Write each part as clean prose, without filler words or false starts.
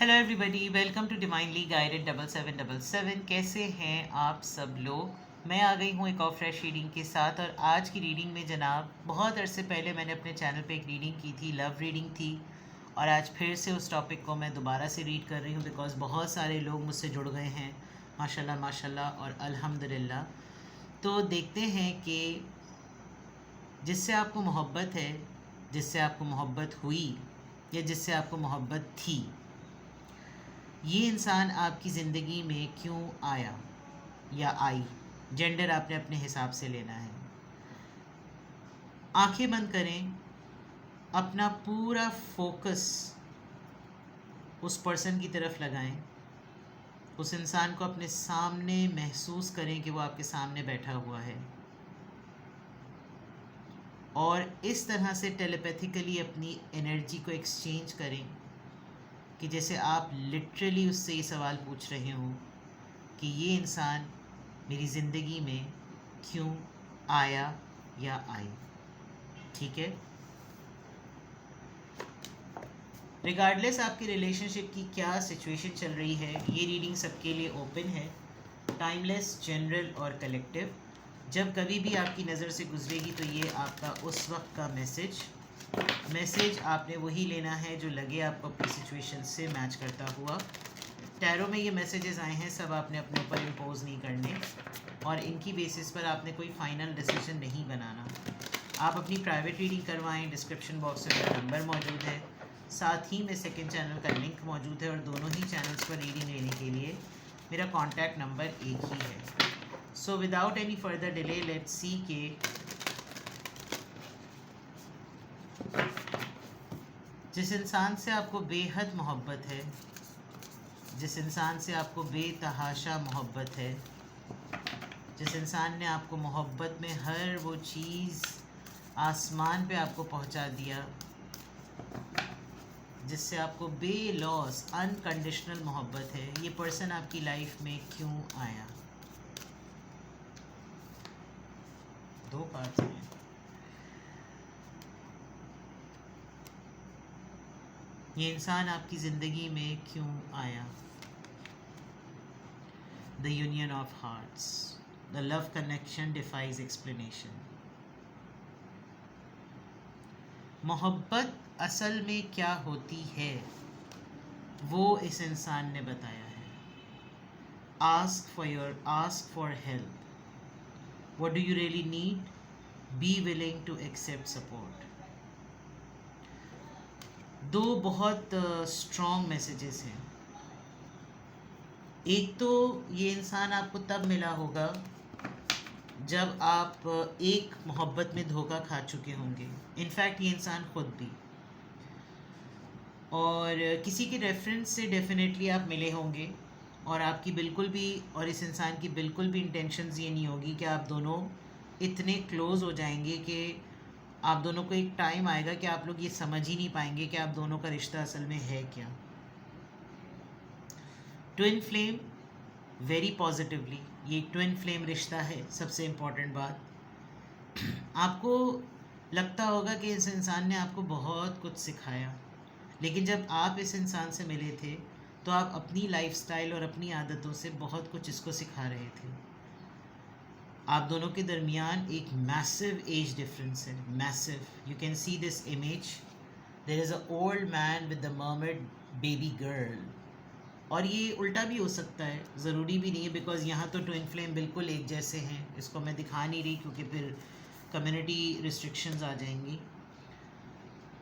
Hello everybody, welcome to divinely guided 7777। कैसे हैं आप सब लोग। मैं आ गई हूँ एक और फ्रेश रीडिंग के साथ। और आज की रीडिंग में जनाब, बहुत अरसे पहले मैंने अपने चैनल पे एक रीडिंग की थी, लव रीडिंग थी। और आज फिर से उस टॉपिक को मैं दोबारा से रीड कर रही हूँ बिकॉज़ बहुत सारे लोग मुझसे जुड़ गए हैं, माशाल्लाह माशाल्लाह और अल्हम्दुलिल्लाह। तो देखते हैं कि जिससे आपको मोहब्बत है, जिससे आपको मोहब्बत हुई या जिससे आपको मोहब्बत थी, ये इंसान आपकी ज़िंदगी में क्यों आया या आई। जेंडर आपने अपने हिसाब से लेना है। आंखें बंद करें, अपना पूरा फोकस उस पर्सन की तरफ लगाएं। उस इंसान को अपने सामने महसूस करें कि वो आपके सामने बैठा हुआ है, और इस तरह से टेलीपैथिकली अपनी एनर्जी को एक्सचेंज करें कि जैसे आप लिटरली उससे ये सवाल पूछ रहे हो कि ये इंसान मेरी ज़िंदगी में क्यों आया या आई। ठीक है। रिगार्डलेस आपकी रिलेशनशिप की क्या सिचुएशन चल रही है, ये रीडिंग सबके लिए ओपन है, टाइमलेस, जनरल और कलेक्टिव। जब कभी भी आपकी नज़र से गुजरेगी तो ये आपका उस वक्त का मैसेज आपने वही लेना है जो लगे आपको अपनी सिचुएशन से मैच करता हुआ। टैरो में ये मैसेजेस आए हैं, सब आपने अपने ऊपर इम्पोज नहीं करने, और इनकी बेसिस पर आपने कोई फाइनल डिसीजन नहीं बनाना। आप अपनी प्राइवेट रीडिंग करवाएं। डिस्क्रिप्शन बॉक्स में मेरा नंबर मौजूद है, साथ ही में सेकंड चैनल का लिंक मौजूद है, और दोनों ही चैनल्स पर रीडिंग लेने के लिए मेरा कॉन्टैक्ट नंबर एक ही है। So without any further delay let's see के जिस इंसान से आपको बेहद मोहब्बत है, जिस इंसान से आपको बेतहाशा मोहब्बत है, जिस इंसान ने आपको मोहब्बत में हर वो चीज़ आसमान पे आपको पहुंचा दिया, जिससे आपको बेलॉस अनकंडीशनल मोहब्बत है, ये पर्सन आपकी लाइफ में क्यों आया। दो पार्ट्स हैं। ये इंसान आपकी ज़िंदगी में क्यों आया। The union of hearts, the love connection defies explanation. मोहब्बत असल में क्या होती है वो इस इंसान ने बताया है। Ask for help. What do you really need, be willing to accept support. दो बहुत स्ट्रॉन्ग मैसेजेस हैं। एक तो ये इंसान आपको तब मिला होगा जब आप एक मोहब्बत में धोखा खा चुके होंगे, इनफैक्ट ये इंसान खुद भी, और किसी के रेफरेंस से डेफिनेटली आप मिले होंगे, और आपकी बिल्कुल भी और इस इंसान की बिल्कुल भी इंटेंशंस ये नहीं होगी कि आप दोनों इतने क्लोज़ हो जाएंगे कि आप दोनों को एक टाइम आएगा कि आप लोग ये समझ ही नहीं पाएंगे कि आप दोनों का रिश्ता असल में है क्या। ट्विन फ्लेम, वेरी पॉजिटिवली ये ट्विन फ्लेम रिश्ता है। सबसे इम्पॉर्टेंट बात, आपको लगता होगा कि इस इंसान ने आपको बहुत कुछ सिखाया, लेकिन जब आप इस इंसान से मिले थे तो आप अपनी लाइफस्टाइल और अपनी आदतों से बहुत कुछ इसको सिखा रहे थे। आप दोनों के दरमियान एक मैसिव एज डिफरेंस है, massive. You can see this image, there is a old man with the mermaid baby girl. और ये उल्टा भी हो सकता है, ज़रूरी भी नहीं है, बिकॉज़ यहाँ तो ट्विन फ्लेम बिल्कुल एक जैसे हैं। इसको मैं दिखा नहीं रही क्योंकि फिर कम्युनिटी रिस्ट्रिक्शंस आ जाएंगी।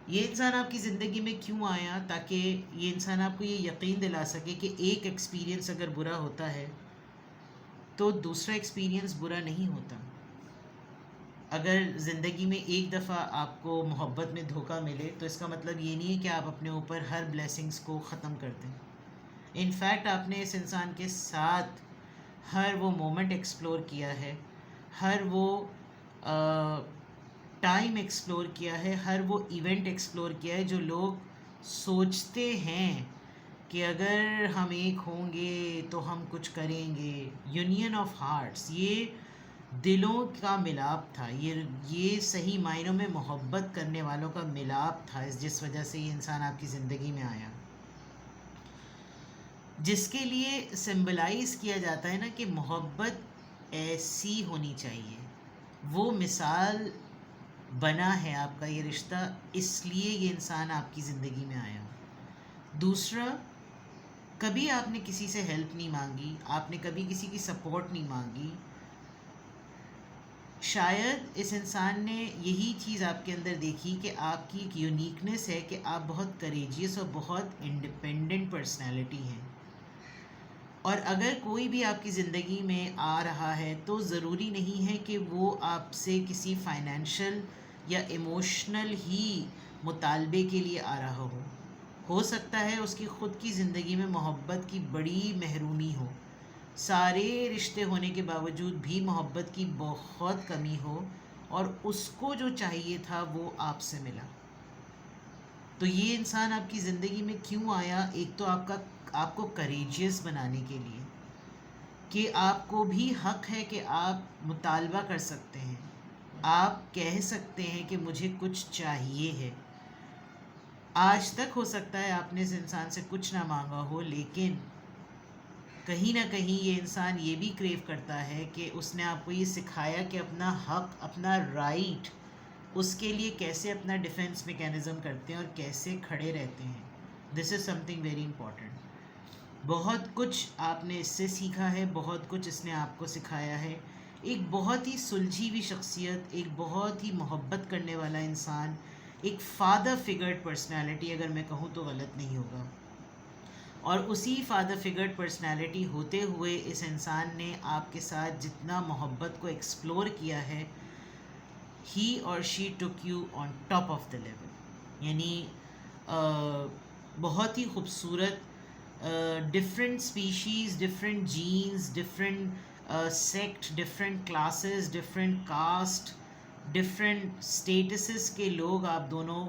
ये इंसान आपकी ज़िंदगी में क्यों आया, ताकि ये इंसान आपको ये यकीन दिला सके कि एक एक्सपीरियंस अगर बुरा होता है तो दूसरा एक्सपीरियंस बुरा नहीं होता। अगर ज़िंदगी में एक दफ़ा आपको मोहब्बत में धोखा मिले तो इसका मतलब ये नहीं है कि आप अपने ऊपर हर ब्लेसिंग्स को ख़त्म कर दें। इनफैक्ट आपने इस इंसान के साथ हर वो मोमेंट एक्सप्लोर किया है, हर वो टाइम एक्सप्लोर किया है, हर वो इवेंट एक्सप्लोर किया है जो लोग सोचते हैं कि अगर हम एक होंगे तो हम कुछ करेंगे। यूनियन ऑफ हार्ट्स, ये दिलों का मिलाप था, ये सही मायनों में मोहब्बत करने वालों का मिलाप था, जिस वजह से ये इंसान आपकी ज़िंदगी में आया। जिसके लिए सिंबलाइज किया जाता है ना कि मोहब्बत ऐसी होनी चाहिए। वो मिसाल बना है आपका ये रिश्ता, इसलिए ये इंसान आपकी ज़िंदगी में आया। दूसरा, कभी आपने किसी से हेल्प नहीं मांगी, आपने कभी किसी की सपोर्ट नहीं मांगी। शायद इस इंसान ने यही चीज़ आपके अंदर देखी कि आपकी एक यूनिकनेस है कि आप बहुत करेजियस और बहुत इंडिपेंडेंट पर्सनैलिटी हैं। और अगर कोई भी आपकी ज़िंदगी में आ रहा है तो ज़रूरी नहीं है कि वो आपसे किसी फाइनेंशियल या इमोशनल ही मुतालबे के लिए आ रहा हो सकता है उसकी ख़ुद की ज़िंदगी में मोहब्बत की बड़ी महरूमी हो, सारे रिश्ते होने के बावजूद भी मोहब्बत की बहुत कमी हो और उसको जो चाहिए था वो आपसे मिला। तो ये इंसान आपकी ज़िंदगी में क्यों आया? एक तो आपको करेजियस बनाने के लिए कि आपको भी हक है कि आप मुतालबा कर सकते हैं, आप कह सकते हैं कि मुझे कुछ चाहिए है। आज तक हो सकता है आपने इस इंसान से कुछ ना मांगा हो, लेकिन कहीं ना कहीं ये इंसान ये भी क्रेव करता है कि उसने आपको ये सिखाया कि अपना हक, अपना राइट, उसके लिए कैसे अपना डिफेंस मैकेनिज़्म करते हैं और कैसे खड़े रहते हैं। This is something very important. बहुत कुछ आपने इससे सीखा है, बहुत कुछ इसने आपको सिखाया है। एक बहुत ही सुलझी हुई शख्सियत, एक बहुत ही मोहब्बत करने वाला इंसान, एक फादर फिगर्ड पर्सनालिटी, अगर मैं कहूँ तो गलत नहीं होगा। और उसी फादर फिगर्ड पर्सनालिटी होते हुए इस इंसान ने आपके साथ जितना मोहब्बत को एक्सप्लोर किया है, he or she took you on top of the level. यानी बहुत ही खूबसूरत, different species, different genes, different sect, different classes, different caste, different statuses के लोग आप दोनों,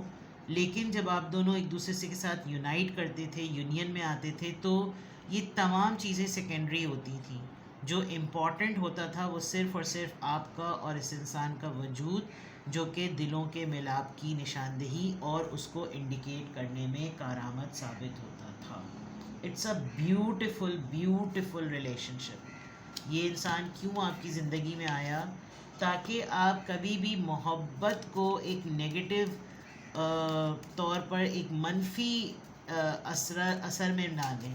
लेकिन जब आप दोनों एक दूसरे से के साथ यूनाइट करते थे, यूनियन में आते थे, तो ये तमाम चीज़ें सेकेंडरी होती थी। जो इम्पॉर्टेंट होता था वो सिर्फ़ और सिर्फ आपका और इस इंसान का वजूद, जो कि दिलों के मिलाप की निशानदेही और उसको इंडिकेट करने में कारआमद साबित होता था। It's a beautiful beautiful relationship. ये इंसान क्यों आपकी ज़िंदगी में आया? ताकि आप कभी भी मोहब्बत को एक नेगेटिव तौर पर, एक मनफी असर में ना लें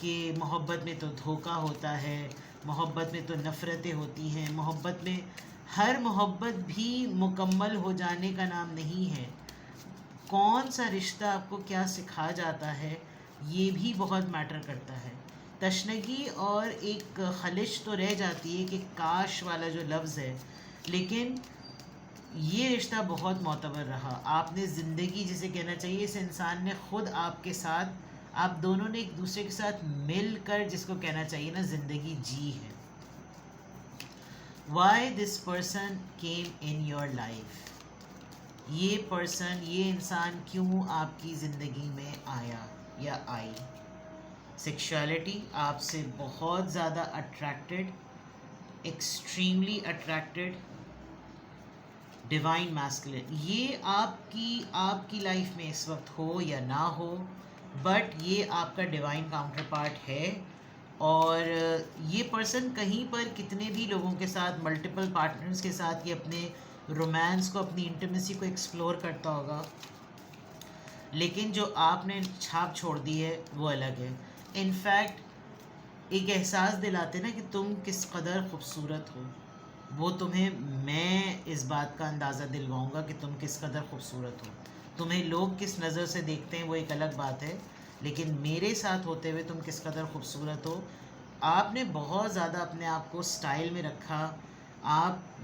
कि मोहब्बत में तो धोखा होता है, मोहब्बत में तो नफ़रतें होती हैं। मोहब्बत में हर मोहब्बत भी मुकम्मल हो जाने का नाम नहीं है। कौन सा रिश्ता आपको क्या सिखा जाता है, ये भी बहुत मैटर करता है। तशनगी और एक खलिश तो रह जाती है कि काश वाला जो लफ्ज़ है, लेकिन ये रिश्ता बहुत मोतबर रहा। आपने ज़िंदगी जिसे कहना चाहिए, इस इंसान ने ख़ुद आपके साथ, आप दोनों ने एक दूसरे के साथ मिलकर, जिसको कहना चाहिए ना, ज़िंदगी जी है। Why this person came in your life? ये पर्सन, ये इंसान क्यों आपकी ज़िंदगी में आया या आई? सेक्सुअलिटी, आपसे बहुत ज़्यादा attracted, extremely attracted, divine masculine. ये आपकी लाइफ में इस वक्त हो या ना हो, बट ये आपका डिवाइन काउंटर पार्ट है। और ये पर्सन कहीं पर कितने भी लोगों के साथ, मल्टीपल पार्टनर्स के साथ, ये अपने रोमांस को, अपनी इंटीमेसी को एक्सप्लोर करता होगा, लेकिन जो आपने छाप छोड़ दी है वो अलग है। इनफैक्ट एक एहसास दिलाते ना कि तुम किस कदर खूबसूरत हो, वो तुम्हें, मैं इस बात का अंदाज़ा दिलवाऊंगा कि तुम किस कदर खूबसूरत हो। तुम्हें लोग किस नज़र से देखते हैं वो एक अलग बात है, लेकिन मेरे साथ होते हुए तुम किस कदर खूबसूरत हो। आपने बहुत ज़्यादा अपने आप को स्टाइल में रखा।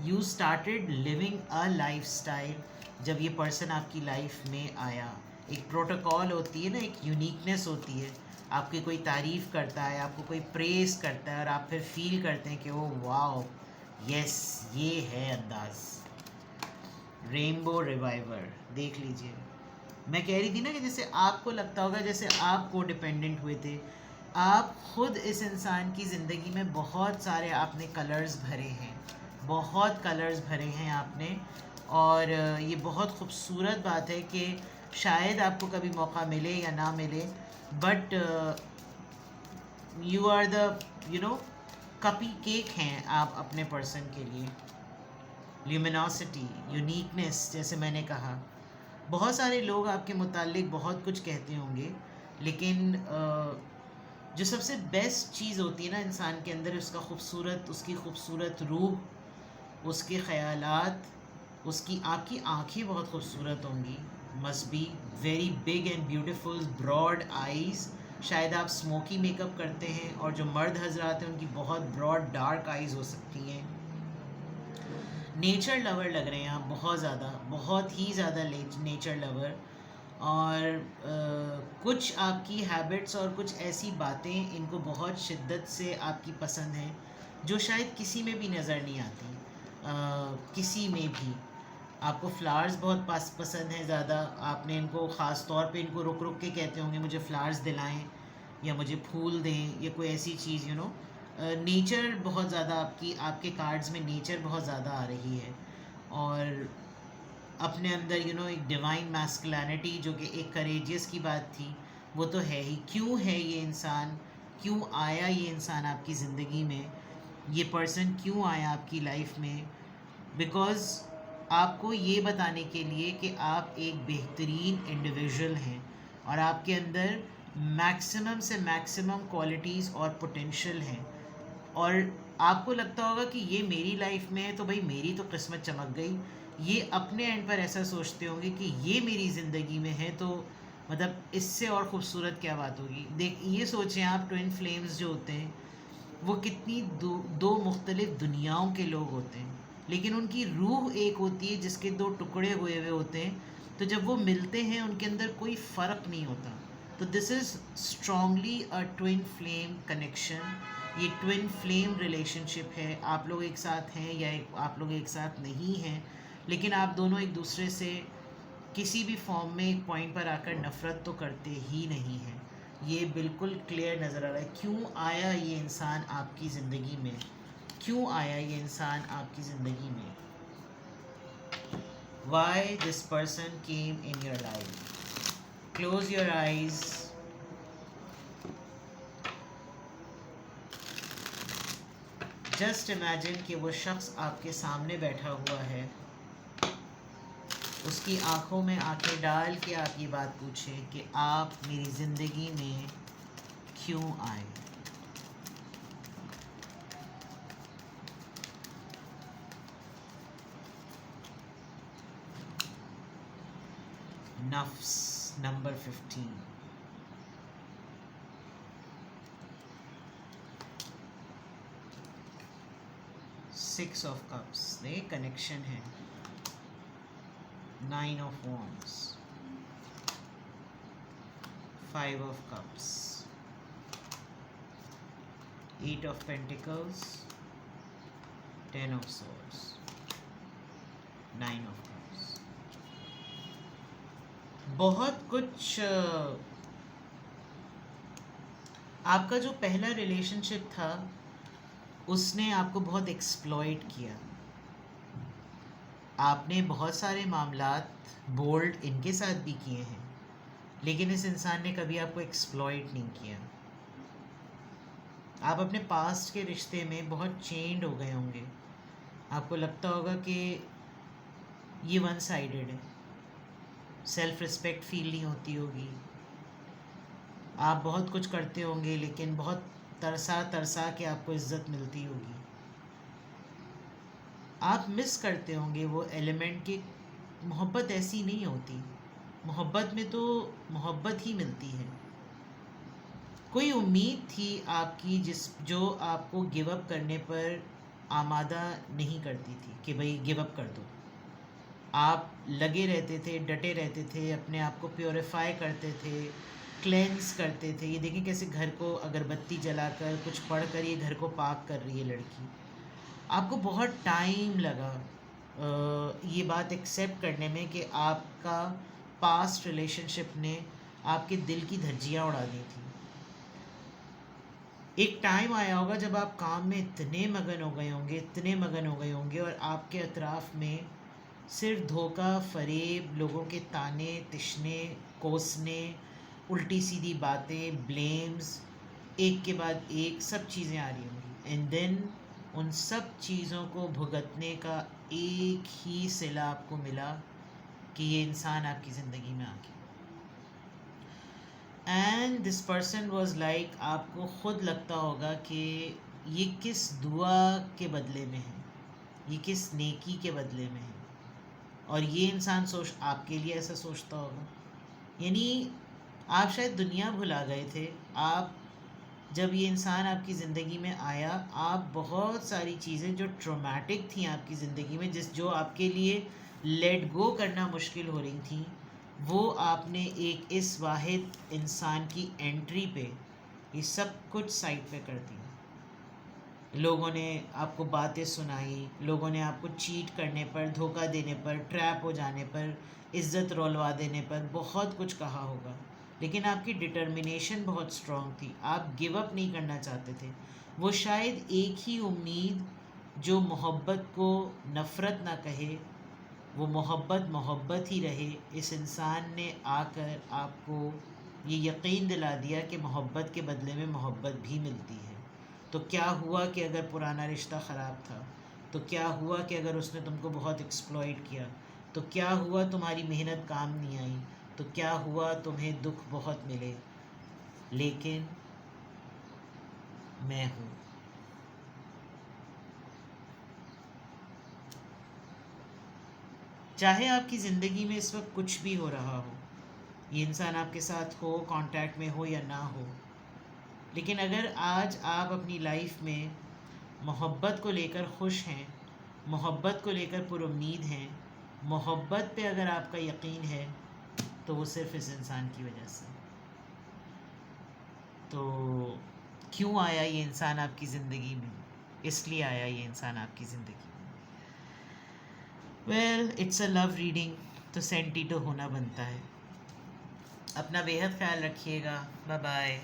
You started living a life style जब ये पर्सन आपकी लाइफ में आया। एक प्रोटोकॉल होती है ना, एक यूनिकनेस होती है। आपकी कोई तारीफ़ करता है, आपको कोई प्रेज़ करता है, और आप फिर फील करते हैं कि ओ वाओ, यस, ये है अंदाज़। रेनबो रिवाइवर देख लीजिए। मैं कह रही थी ना कि जैसे आपको लगता होगा जैसे आप को डिपेंडेंट हुए थे, आप ख़ुद इस इंसान की ज़िंदगी में बहुत सारे आपने कलर्स भरे हैं, बहुत कलर्स भरे हैं आपने। और ये बहुत ख़ूबसूरत बात है कि शायद आपको कभी मौका मिले या ना मिले, बट यू आर द कपी केक हैं आप अपने पर्सन के लिए। ल्यूमिनोसिटी, यूनिकनेस, जैसे मैंने कहा, बहुत सारे लोग आपके मुतालिक बहुत कुछ कहते होंगे, लेकिन जो सबसे बेस्ट चीज़ होती है ना इंसान के अंदर, उसकी खूबसूरत रूह, उसके ख़यालात, उसकी आपकी आँखें बहुत खूबसूरत होंगी। Must be very big and beautiful broad eyes. शायद आप स्मोकी मेकअप करते हैं, और जो मर्द हजरात हैं उनकी बहुत ब्रॉड डार्क आइज़ हो सकती हैं। नेचर लवर लग रहे हैं आप, बहुत ही ज़्यादा नेचर लवर। और कुछ आपकी हैबिट्स और कुछ ऐसी बातें इनको बहुत शिद्दत से आपकी पसंद हैं, जो शायद किसी में भी नज़र नहीं आती। किसी में भी आपको फ्लावर्स बहुत पसंद हैं ज़्यादा। आपने इनको ख़ास तौर पे इनको रुक रुक के कहते होंगे मुझे फ्लावर्स दिलाएं, या मुझे फूल दें, या कोई ऐसी चीज़। नेचर बहुत ज़्यादा आपके कार्ड्स में नेचर बहुत ज़्यादा आ रही है। और अपने अंदर एक डिवाइन मैस्कुलिनिटी, जो कि एक करेजियस की बात थी, वो तो है ही। क्यों है ये इंसान, क्यों आया ये इंसान आपकी ज़िंदगी में, ये पर्सन क्यों आया आपकी लाइफ में? बिकॉज़ आपको ये बताने के लिए कि आप एक बेहतरीन इंडिविजुअल हैं, और आपके अंदर मैक्सिमम से मैक्सिमम क्वालिटीज़ और पोटेंशियल हैं। और आपको लगता होगा कि ये मेरी लाइफ में है तो भाई मेरी तो किस्मत चमक गई। ये अपने एंड पर ऐसा सोचते होंगे कि ये मेरी ज़िंदगी में है तो मतलब इससे और ख़ूबसूरत क्या बात होगी। ये सोचें आप, ट्विन फ्लेम्स जो होते हैं वो कितनी दो मुख्तलिफ दुनियाओं के लोग होते हैं, लेकिन उनकी रूह एक होती है जिसके दो टुकड़े हुए हुए होते हैं। तो जब वो मिलते हैं उनके अंदर कोई फ़र्क नहीं होता। तो this is strongly a twin flame connection. ये ट्विन फ्लेम रिलेशनशिप है। आप लोग एक साथ हैं या आप लोग एक साथ नहीं हैं, लेकिन आप दोनों एक दूसरे से किसी भी फॉर्म में एक पॉइंट पर आकर नफ़रत तो करते ही नहीं हैं। ये बिल्कुल क्लियर नज़र आ रहा है। क्यों आया ये इंसान आपकी ज़िंदगी में, क्यों आया ये इंसान आपकी ज़िंदगी में? Why this person came in your life? Close your eyes. Just imagine कि वो शख्स आपके सामने बैठा हुआ है, उसकी आंखों में आंखें डाल के आप ये बात पूछें कि आप मेरी ज़िंदगी में क्यों आए। नफ्स नंबर 15। सिक्स ऑफ कप्स, ये कनेक्शन है। 9 of wands, 5 of cups, 8 of pentacles, 10 of swords, 9 of cups। बहुत कुछ आपका जो पहला रिलेशनशिप था उसने आपको बहुत एक्सप्लॉइट किया। आपने बहुत सारे मामलात बोल्ड इनके साथ भी किए हैं, लेकिन इस इंसान ने कभी आपको एक्सप्लॉइट नहीं किया। आप अपने पास्ट के रिश्ते में बहुत चेंड हो गए होंगे। आपको लगता होगा कि ये वन साइडेड है, सेल्फ रिस्पेक्ट फील नहीं होती होगी। आप बहुत कुछ करते होंगे, लेकिन बहुत तरसा तरसा के आपको इज्जत मिलती होगी। आप मिस करते होंगे वो एलिमेंट कि मोहब्बत ऐसी नहीं होती। मोहब्बत में तो मोहब्बत ही मिलती है। कोई उम्मीद थी आपकी जो आपको गिव अप करने पर आमादा नहीं करती थी कि भाई गिव अप कर दो। आप लगे रहते थे, डटे रहते थे, अपने आप को प्योरीफाई करते थे, क्लेंस करते थे। ये देखिए कैसे घर को अगरबत्ती जलाकर कुछ पढ़कर ये घर को पाक कर रही है लड़की। आपको बहुत टाइम लगा ये बात एक्सेप्ट करने में कि आपका पास्ट रिलेशनशिप ने आपके दिल की धज्जियाँ उड़ा दी थी। एक टाइम आया होगा जब आप काम में इतने मगन हो गए होंगे और आपके अतराफ़ में सिर्फ धोखा, फरेब, लोगों के ताने तिशने, कोसने, उल्टी सीधी बातें, ब्लेम्स, एक के बाद एक सब चीज़ें आ रही होंगी, एंड देन उन सब चीज़ों को भुगतने का एक ही सिला आपको मिला कि ये इंसान आपकी ज़िंदगी में आ गया। And this person was like, आपको ख़ुद लगता होगा कि ये किस दुआ के बदले में है, ये किस नेकी के बदले में है, और ये इंसान आपके लिए ऐसा सोचता होगा। यानी आप शायद दुनिया भुला गए थे। आप जब ये इंसान आपकी ज़िंदगी में आया, आप बहुत सारी चीज़ें जो ट्रॉमेटिक थी आपकी ज़िंदगी में, जो आपके लिए लेट गो करना मुश्किल हो रही थी, वो आपने एक इस वाहिद इंसान की एंट्री पे ये सब कुछ साइड पे कर दिया। लोगों ने आपको बातें सुनाई, लोगों ने आपको चीट करने पर, धोखा देने पर, ट्रैप हो जाने पर, इज़्ज़त रोलवा देने पर बहुत कुछ कहा होगा, लेकिन आपकी डिटर्मिनेशन बहुत स्ट्रॉन्ग थी। आप गिव अप नहीं करना चाहते थे। वो शायद एक ही उम्मीद जो मोहब्बत को नफ़रत ना कहे, वो मोहब्बत ही रहे, इस इंसान ने आकर आपको ये यकीन दिला दिया कि मोहब्बत के बदले में मोहब्बत भी मिलती है। तो क्या हुआ कि अगर पुराना रिश्ता ख़राब था, तो क्या हुआ कि अगर उसने तुमको बहुत एक्सप्लॉइट किया, तो क्या हुआ तुम्हारी मेहनत काम नहीं आई, तो क्या हुआ तुम्हें दुख बहुत मिले, लेकिन मैं हूँ। चाहे आपकी ज़िंदगी में इस वक्त कुछ भी हो रहा हो, ये इंसान आपके साथ हो, कांटेक्ट में हो या ना हो, लेकिन अगर आज आप अपनी लाइफ में मोहब्बत को लेकर खुश हैं, मोहब्बत को लेकर पुरुम्मीद हैं, मोहब्बत पे अगर आपका यकीन है, तो वो सिर्फ इस इंसान की वजह से। तो क्यों आया ये इंसान आपकी ज़िंदगी में? इसलिए आया ये इंसान आपकी ज़िंदगी में। Well, it's a love reading, तो सेंटी तो होना बनता है। अपना बेहद ख्याल रखिएगा। Bye bye.